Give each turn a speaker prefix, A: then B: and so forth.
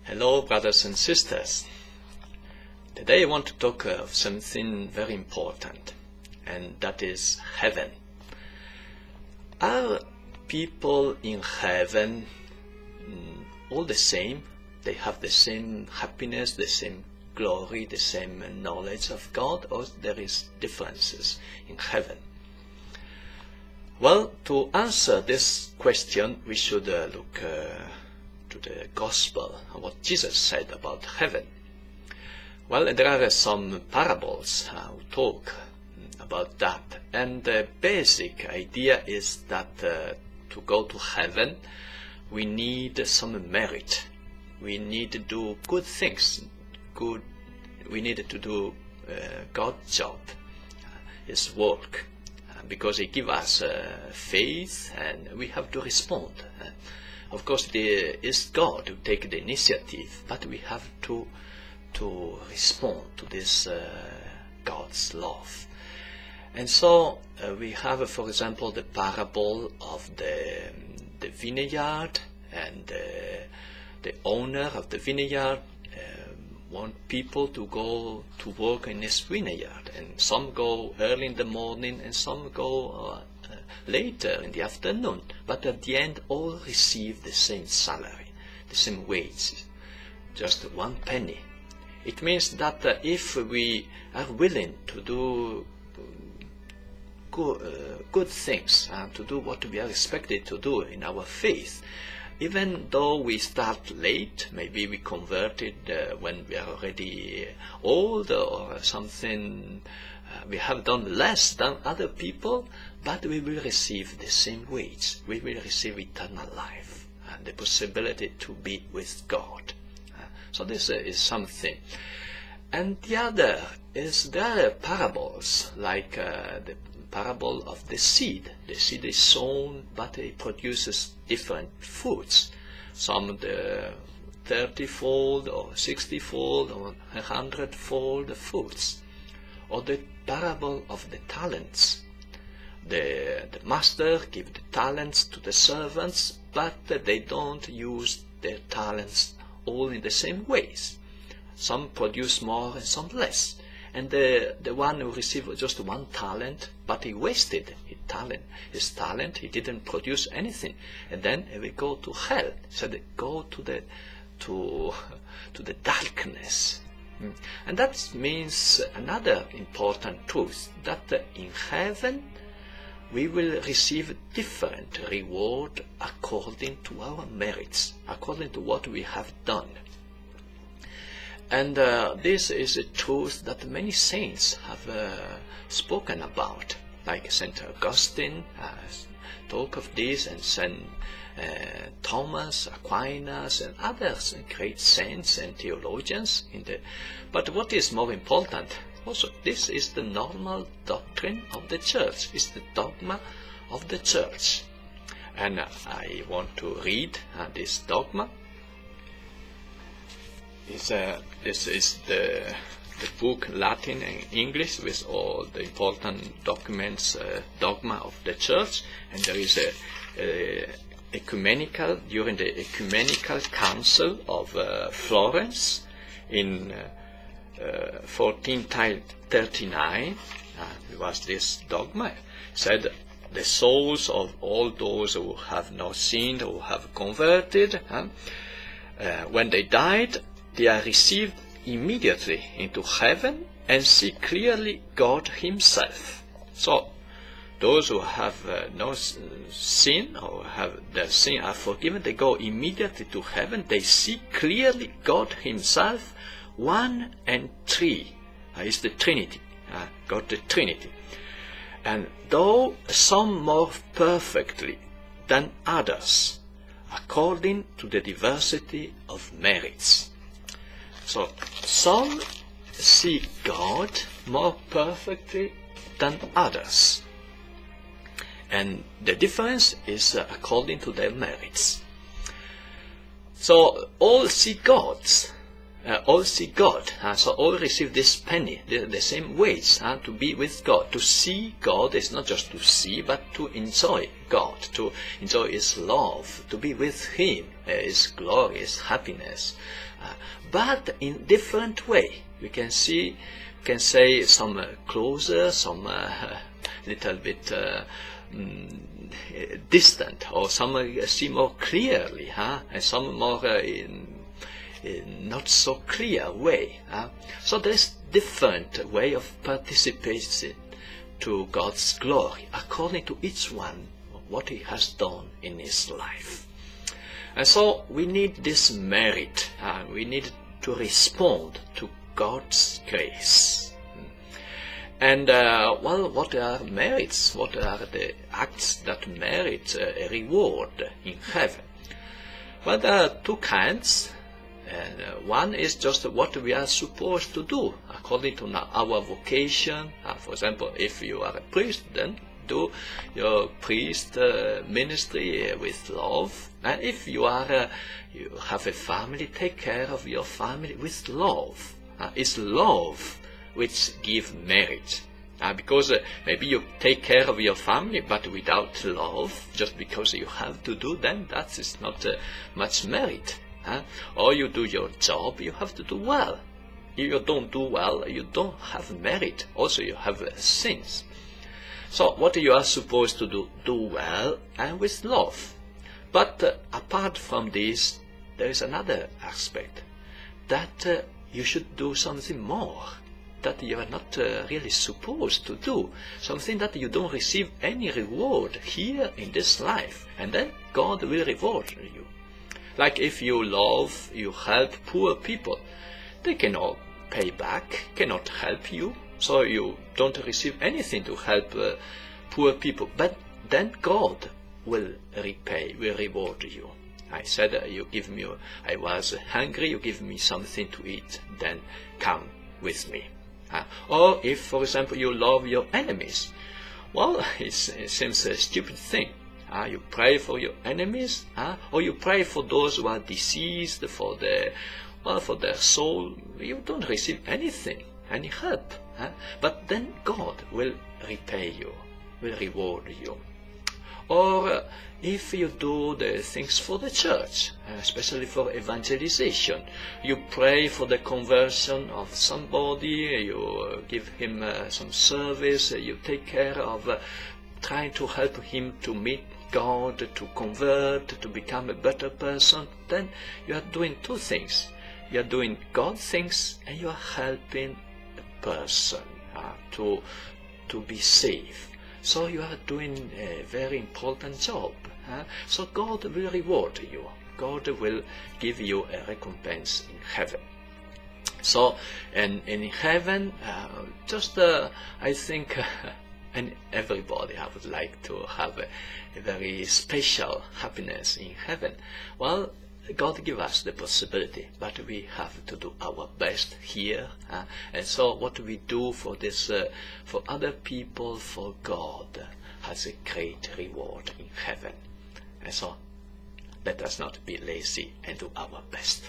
A: Hello, brothers and sisters. Today I want to talk of something very important, and that is heaven. Are people in heaven all the same? They have the same happiness, the same glory, the same knowledge of God, or there is differences in heaven? Well, to answer this question, we should look to the Gospel, what Jesus said about heaven. Well, there are some parables who talk about that, and the basic idea is that to go to heaven, we need some merit. We need to do good things. We need to do God's job, His work, because He gives us faith, and we have to respond. Of course, it is God who takes the initiative, but we have to respond to this God's love. And so we have, for example, the parable of the vineyard, and the owner of the vineyard want people to go to work in his vineyard, and some go early in the morning and some go later in the afternoon, but at the end all receive the same salary, the same wage, just 1 penny. It means that if we are willing to do good things, to do what we are expected to do in our faith, even though we start late, maybe we converted when we are already old or something, we have done less than other people, but we will receive the same wage. We will receive eternal life and the possibility to be with God. So this is something. And the other is there are parables, like the parable of the seed. The seed is sown, but it produces different fruits. Some the 30-fold or 60-fold or 100-fold fruits. Or the parable of the talents. The master gives the talents to the servants, but they don't use their talents all in the same ways. Some produce more and some less. And the one who received just 1 talent, but he wasted his talent, he didn't produce anything. And then he will go to hell. So they go to the darkness. And that means another important truth, that in heaven we will receive different reward according to our merits, according to what we have done. And this is a truth that many saints have spoken about, like St. Augustine talk of this, and St. Thomas Aquinas and others, great saints and theologians. But what is more important, also this is the normal doctrine of the Church, is the dogma of the Church. And I want to read this dogma. This is the book Latin and English with all the important documents, dogma of the Church, and there is during the Ecumenical Council of Florence in 1439, was this dogma. It said the souls of all those who have not sinned or have converted, when they died, they are received immediately into heaven and see clearly God Himself. So, those who have no sin or have their sin are forgiven, they go immediately to heaven. They see clearly God Himself, 1 and 3. Is the Trinity, God the Trinity. And though some more perfectly than others, according to the diversity of merits. So, some see God more perfectly than others. And the difference is according to their merits. So, all see God all see God. So all receive this penny, the same weights, to be with God. To see God is not just to see, but to enjoy God, to enjoy His love, to be with Him, His glory, His happiness. But in different way. We can say some closer, some little bit distant, or some see more clearly, and some more in not so clear way. So there's different way of participating to God's glory according to each one what he has done in his life. And so we need this merit. We need to respond to God's grace. And well, what are merits? What are the acts that merit a reward in heaven? Well, there are two kinds. And one is just what we are supposed to do according to our vocation. For example, if you are a priest, then do your priest ministry with love. And if you are you have a family, take care of your family with love. It's love which gives merit. Because maybe you take care of your family, but without love, just because you have to do, then that is not much merit. Or you do your job, you have to do well. If you don't do well, you don't have merit. Also, you have sins. So what you are supposed to do well and with love. But apart from this, there is another aspect, that you should do something more, that you are not really supposed to do, something that you don't receive any reward here in this life, and then God will reward you. Like if you love, you help poor people, they cannot pay back, cannot help you, so you don't receive anything to help poor people. But then God will repay, will reward you. I said, you give me, I was hungry, you give me something to eat, then come with me. Or if, for example, you love your enemies, well, it seems a stupid thing. You pray for your enemies, or you pray for those who are deceased, for their soul. You don't receive anything, any help. But then God will repay you, will reward you. Or if you do the things for the church, especially for evangelization, you pray for the conversion of somebody, you give him some service, you take care of trying to help him to meet God, to convert, to become a better person, then you are doing two things. You are doing God things, and you are helping a person to be saved. So you are doing a very important job. So God will reward you. God will give you a recompense in heaven. So, and in heaven, I think, and everybody I would like to have a very special happiness in heaven. Well, God give us the possibility, but we have to do our best here. And so what we do for this, for other people, for God, has a great reward in heaven. And so let us not be lazy and do our best.